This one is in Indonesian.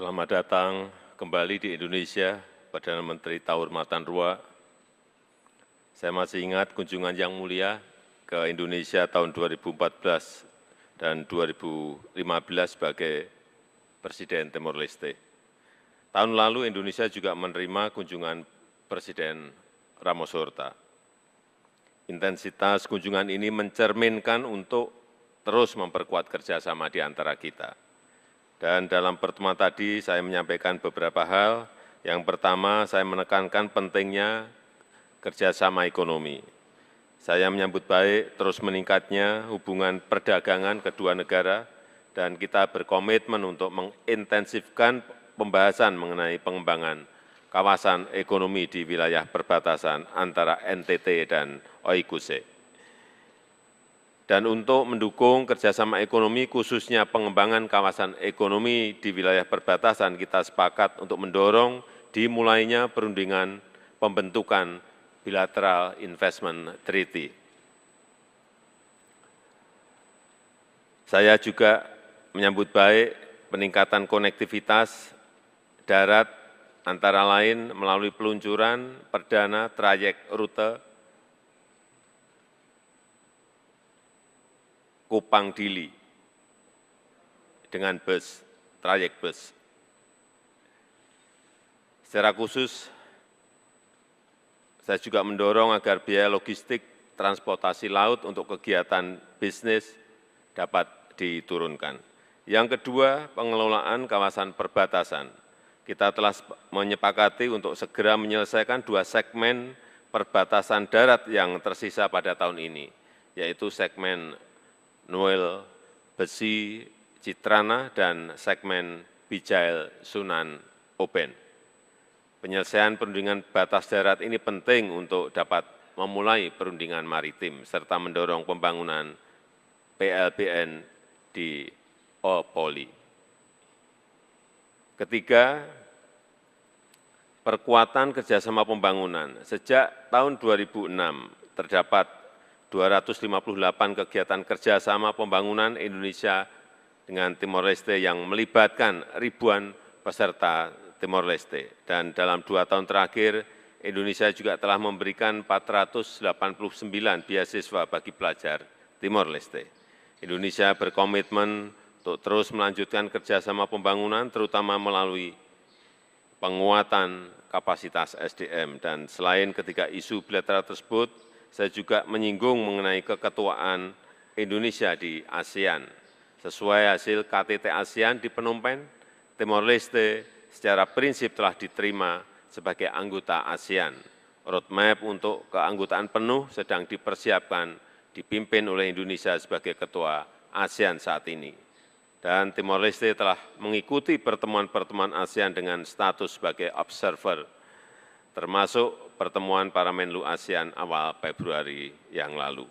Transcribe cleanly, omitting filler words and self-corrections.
Selamat datang kembali di Indonesia, Perdana Menteri Taur Matanrua. Saya masih ingat kunjungan yang mulia ke Indonesia tahun 2014 dan 2015 sebagai Presiden Timor Leste. Tahun lalu Indonesia juga menerima kunjungan Presiden Ramos Horta. Intensitas kunjungan ini mencerminkan untuk terus memperkuat kerjasama di antara kita. Dan dalam pertemuan tadi saya menyampaikan beberapa hal. Yang pertama, saya menekankan pentingnya kerjasama ekonomi. Saya menyambut baik terus meningkatnya hubungan perdagangan kedua negara, dan kita berkomitmen untuk mengintensifkan pembahasan mengenai pengembangan kawasan ekonomi di wilayah perbatasan antara NTT dan Oikuse. Dan untuk mendukung kerjasama ekonomi, khususnya pengembangan kawasan ekonomi di wilayah perbatasan, kita sepakat untuk mendorong dimulainya perundingan pembentukan Bilateral Investment Treaty. Saya juga menyambut baik peningkatan konektivitas darat antara lain melalui peluncuran perdana trayek rute Kupang Dili dengan bus, trayek bus. Secara khusus, saya juga mendorong agar biaya logistik transportasi laut untuk kegiatan bisnis dapat diturunkan. Yang kedua, pengelolaan kawasan perbatasan. Kita telah menyepakati untuk segera menyelesaikan 2 segmen perbatasan darat yang tersisa pada tahun ini, yaitu segmen Noel Besi Citrana dan segmen Bijail Sunan Oben. Penyelesaian perundingan batas darat ini penting untuk dapat memulai perundingan maritim serta mendorong pembangunan PLBN di Opoli. Ketiga, perkuatan kerjasama pembangunan. Sejak tahun 2006 terdapat 258 kegiatan kerjasama pembangunan Indonesia dengan Timor Leste yang melibatkan ribuan peserta Timor Leste. Dan dalam 2 tahun terakhir, Indonesia juga telah memberikan 489 beasiswa bagi pelajar Timor Leste. Indonesia berkomitmen untuk terus melanjutkan kerjasama pembangunan, terutama melalui penguatan kapasitas SDM. Dan selain ketiga isu bilateral tersebut, saya juga menyinggung mengenai keketuaan Indonesia di ASEAN. Sesuai hasil KTT ASEAN di Phnom Penh, Timor Leste secara prinsip telah diterima sebagai anggota ASEAN. Roadmap untuk keanggotaan penuh sedang dipersiapkan, dipimpin oleh Indonesia sebagai ketua ASEAN saat ini. Dan Timor Leste telah mengikuti pertemuan-pertemuan ASEAN dengan status sebagai observer, termasuk pertemuan para Menlu ASEAN awal Februari yang lalu.